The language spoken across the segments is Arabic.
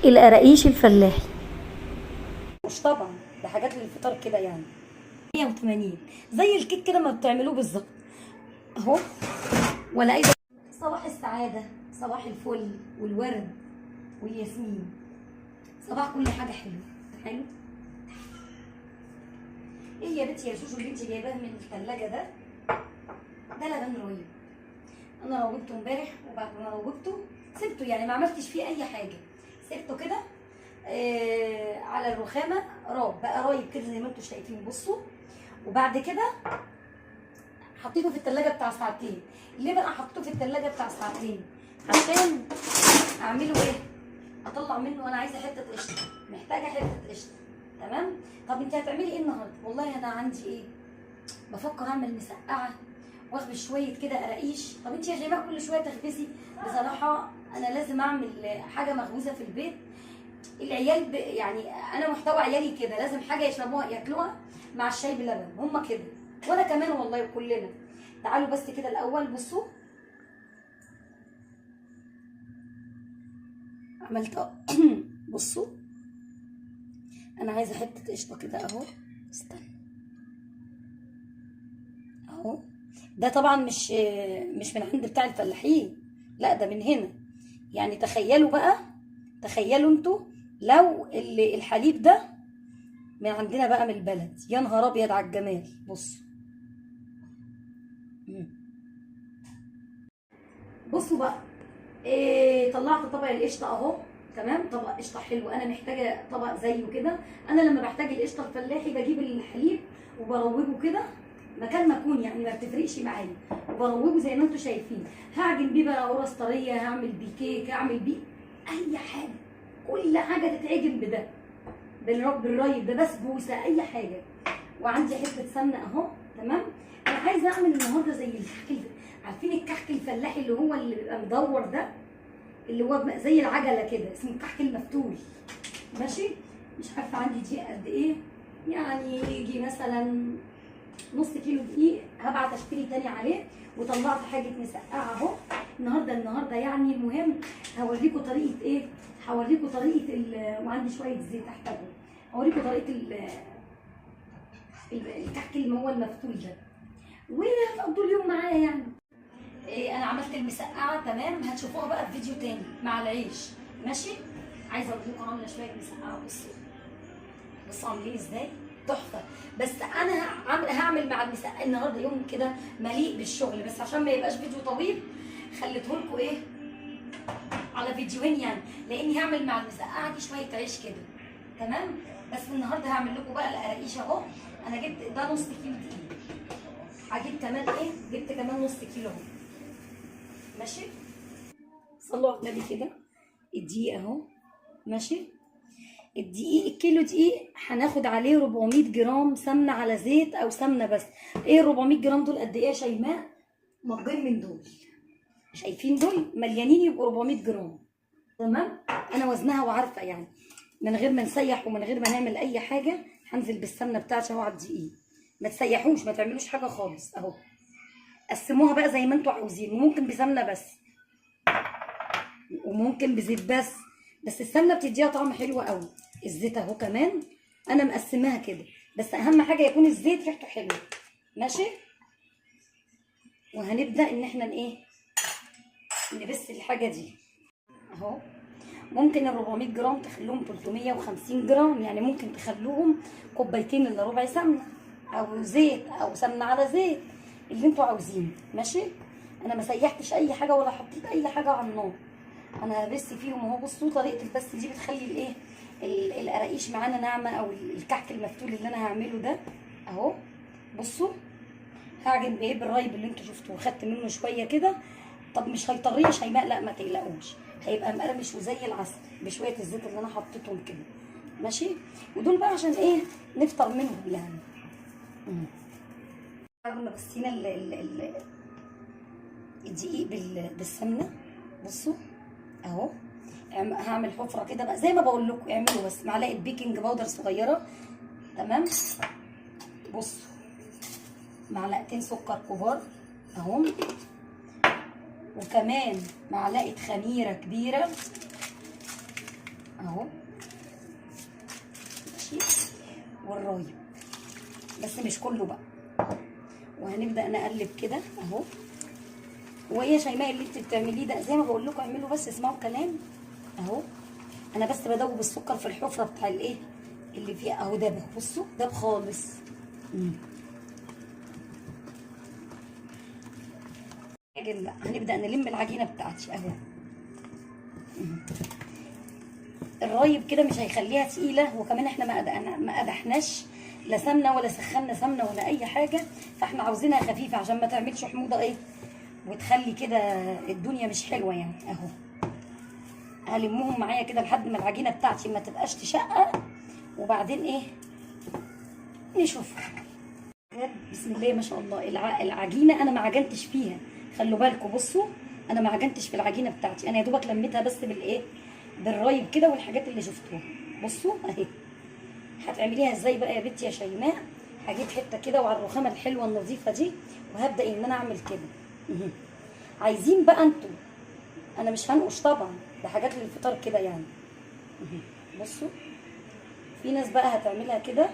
القراقيش الفلاحي. مش طبعا ده حاجات للفطار كده يعني. 180 زي الكيك كده ما بتعملوه بالظبط اهو. ولا اي صباح السعاده، صباح الفل والورد والياسمين، صباح كل حاجه حلوه. حلو. ايه يا بنتي يا شوشو اللي انت جايباه من الثلاجه ده؟ ده لبن رايب. انا روبته امبارح، وبعد ما روبته سبته، يعني ما عملتش فيه اي حاجه، سبته كده على الرخامه راب بقى رايب كده زي ما انتم شايفين. بصوا. وبعد كده حطيته في التلاجة بتاع ساعتين. ليه بقى حطيته في التلاجة بتاع ساعتين؟ عشان اعمله ايه؟ اطلع منه. انا عايزه حته قشطه، محتاجه حته قشطه. تمام. طب انت هتعملي ايه النهارده؟ والله انا عندي ايه، بفكر اعمل مسقعه واخبز شويه كده قراقيش. طب انت يا شيماء كل شويه تخبزي؟ بصراحه انا لازم اعمل حاجه مخبوزه في البيت. العيال يعني انا محتوى عيالي كده، لازم حاجه يشربوها ياكلوها مع الشاي بلبن، هما كده وانا كمان والله كلنا. تعالوا بس كده الاول. بصوا عملت بصوا انا عايزه حته قشطه كده اهو. استنى اهو. ده طبعا مش من عند بتاع الفلاحين، لا ده من هنا. يعني تخيلوا بقى، تخيلوا انتوا لو الحليب ده من عندنا بقى من البلد، يا نهار ابيض على الجمال. بصوا. بصوا بقى. طلعت طبق القشطه اهو. تمام. طبق قشطه حلو، انا محتاجه طبق زيه كده. انا لما بحتاج القشطه الفلاحي بجيب الحليب وبروبه كده مكان ما اكون، يعني ما بتفرقش معايا، وبروبه زي ما انتم شايفين. هعجن بيه بقى قرص طريه، هعمل بيه كيك، هعمل بيه اي حاجه. كل حاجه تتعجن بده، بالرايب ده، بسبوسه، اي حاجه. وعندي حته سمنه اهو. تمام. انا عايزه اعمل النهارده زي الكحك. عارفين الكحك الفلاحي اللي بيبقى مدور ده، اللي هو زي العجله كده، اسمه الكحك المفتول. ماشي. مش عارفه عندي دقيق قد ايه، يعني يجي مثلا نص كيلو دقيق. هبعت اشتري تاني عليه. وطلعت حاجه مسقعه اهو. النهارده يعني المهم هوريكم طريقه ايه، هوريكم طريقه وعندي شويه زيت احتاجهم. هوريكم طريقه الكحك اللي هو المفتول ده، وهتقضوا اليوم معايا يعني. إيه، انا عملت المسقعه. تمام. هتشوفوها بقى في فيديو تاني مع العيش. ماشي. عايزه اقول لكم عامله شويه مسقعه. بصوا عاملين ازاي، تحفه. بس انا هعمل مع المسقعه النهارده يوم كده مليء بالشغل، بس عشان ما يبقاش فيديو طويل خليته لكم ايه على فيديوهين يعني. لاني هعمل مع المسقعه دي شويه عيش كده. تمام. بس النهارده هعمل لكم بقى القراقيش اهو. انا جبت ده نص كيلو دقيق، هجيب كمان ايه، جبت كمان نص كيلو اهو. ماشي. صلوا على النبي كده. الدقيق اهو. ماشي. الدقيق، الكيلو دقيق هناخد عليه 400 جرام سمنه على زيت او سمنه بس. ايه 400 جرام دول قد ايه يا شيماء؟ مجين من دول، شايفين دول مليانين، يبقوا 400 جرام. تمام. انا وزنها وعارفه يعني، من غير ما نسيح ومن غير ما نعمل اي حاجه. هنزل بالسمنه بتاعتي اهو على الدقيق. ما تسيحوش، ما تعملوش حاجه خالص اهو. قسموها بقى زي ما انتوا عاوزين، وممكن بسمنه بس وممكن بزيت بس السمنه بتديها طعم حلو قوي. الزيت اهو كمان انا مقسماها كده، بس اهم حاجه يكون الزيت ريحته حلوه. ماشي. وهنبدا ان احنا ايه، نبس الحاجه دي اهو. ممكن ال 400 جرام تخلوهم 350 جرام، يعني ممكن تخلوهم كوبايتين الا ربع سمنه او زيت او سمنه على زيت، اللي انتوا عاوزينه. ماشي. انا ما سيحتش اي حاجه ولا حطيت اي حاجه على النار، انا هبس فيهم اهو. بصوا طريقه البس دي بتخلي الايه، القراقيش معانا ناعمه، او الكحك المفتول اللي انا هعمله ده اهو. بصوا هعجن بايه، بالرايب اللي انتوا شفتوه، خدت منه شويه كده. طب مش هيطريه يا شيماء؟ لا ما تقلقوش، هيبقى مقرمش وزي العسل بشويه الزيت اللي انا حطيتهم كده. ماشي. ودول بقى عشان ايه، نفطر منهم يعني. بعد ما بسينا الدقيق بالسمنه. بصوا اهو. هعمل حفره كده بقى زي ما بقول لكم، اعملوا بس معلقه بيكنج باودر صغيره. تمام. بصوا معلقتين سكر كبار اهو، وكمان معلقه خميره كبيره اهو ماشي، والرايب بس مش كله بقى. وهنبدا نقلب كده اهو. وايه يا شيماء اللي انت بتعمليه ده؟ زي ما بقول لكم اعملوا بس اسمعوا الكلام اهو. انا بس بدوب السكر في الحفره بتاع الايه اللي فيها اهو. داب، بصوا داب خالص. لا هنبدا نلم العجينه بتاعتي اهو. الرايب كده مش هيخليها تقيله، وكمان احنا ما قدحناش لا سمنه ولا سخنا سمنه ولا اي حاجه، فاحنا عاوزينها خفيفه عشان ما تعملش حموضه ايه وتخلي كده الدنيا مش حلوه يعني اهو. هلمهم معايا كده لحد ما العجينه بتاعتي ما تبقاش تشقق، وبعدين ايه نشوفها. بسم الله ما شاء الله. العجينه انا ما عجنتش فيها، خلوا بالكم بصوا انا ما عجنتش في العجينه بتاعتي، انا يا دوبك لميتها بس بالايه بالرايب كده والحاجات اللي شفتوها. بصوا اهي. هتعمليها ازاي بقى يا بنتي يا شيماء؟ هجيب حته كده وعلى الرخامه الحلوه النظيفه دي، وهبدا ان انا اعمل كده. عايزين بقى انتوا، انا مش هنقش طبعا، ده حاجات للفطار كده يعني. بصوا في ناس بقى هتعملها كده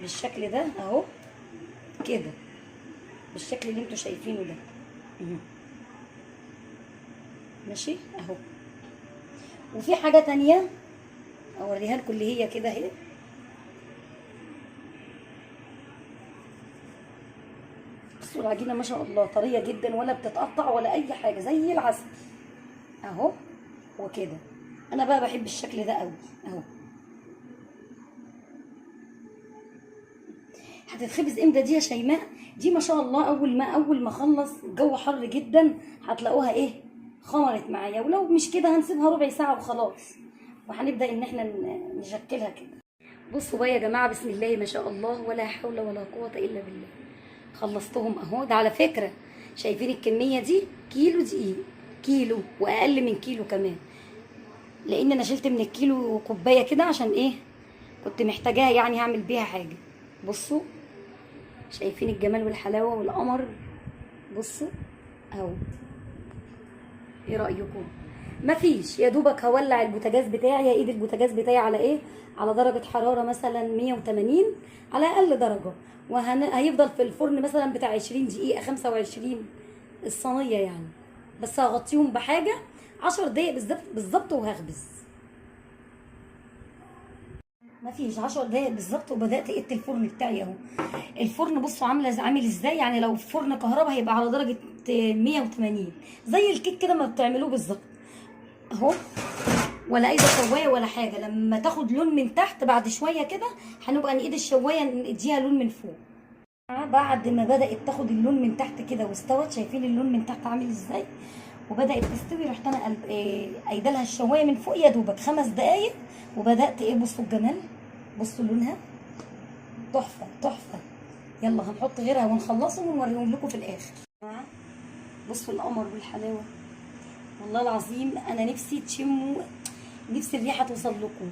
بالشكل ده اهو كده، بالشكل اللي انتوا شايفينه ده. ماشي اهو. وفي حاجه تانية اوريها لكم اللي هي كده اهي. بصوا العجينه ما شاء الله طريه جدا، ولا بتتقطع ولا اي حاجه، زي العسل اهو. وكده انا بقى بحب الشكل ده قوي اهو. هتتخبز امتى دي يا شيماء؟ دي ما شاء الله اول ما اخلص، الجو حر جدا، هتلاقوها ايه خمرت معايا. ولو مش كده هنسيبها ربع ساعه وخلاص، وهنبدا ان احنا نشكلها كده. بصوا بقى يا جماعه بسم الله ما شاء الله، ولا حول ولا قوه الا بالله. خلصتهم اهو. ده على فكره شايفين الكميه دي كيلو دقيق، كيلو واقل من كيلو كمان، لان انا شلت من الكيلو كوبايه كده عشان ايه كنت محتاجاها يعني هعمل بيها حاجه. بصوا شايفين الجمال والحلاوه والقمر؟ بصوا اهو. ايه رايكم؟ مفيش، يا دوبك هولع البوتاجاز بتاعي، ايد البوتاجاز بتاعي على ايه على درجه حراره مثلا 180 على اقل درجه، وهيفضل في الفرن مثلا بتاع 20 دقيقه 25 الصينيه يعني. بس هغطيهم بحاجه 10 دقايق بالظبط وهخبز. مفيش 10 دقايق بالظبط وبدات اقيت الفرن بتاعي اهو. الفرن بصوا عامل ازاي، يعني لو فرن كهرباء هيبقى على درجه 180 زي الكيك كده ما بتعملوه بالظبط اهو. ولا اي شوايه ولا حاجه، لما تاخد لون من تحت بعد شويه كده هنبقى نقيد الشوايه نديها لون من فوق. بعد ما بدات تاخد اللون من تحت كده واستوت، شايفين اللون من تحت عامل ازاي وبدات تستوي، رحت انا قايده لها الشوايه من فوق يا دوبك 5 دقايق، وبدات ايه بصوا الجمال، بصوا لونها تحفه تحفه. يلا هنحط غيرها ونخلصهم ونوريهم لكم في الاخر. بصوا القمر والحلاوه، والله العظيم انا نفسي تشموا، نفسي الريحه توصل لكم.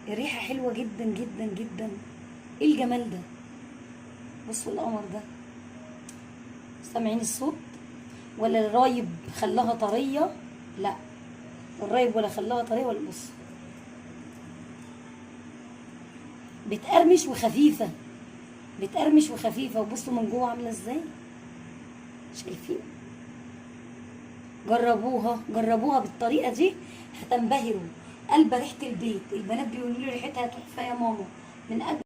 الريحه حلوه جدا جدا جدا. ايه الجمال ده؟ بصوا القمر ده، سامعين الصوت؟ ولا الرايب خلاها طريه؟ لا الرايب ولا خلاها طريه ولا. بصوا بتقرمش وخفيفه، بتقرمش وخفيفه. وبصوا من جوه عامله ازاي، شايفين؟ جربوها بالطريقه دي هتنبهروا. قلبه ريحه البيت، البنات بيقولوا لي ريحتها تحفه يا ماما من قبل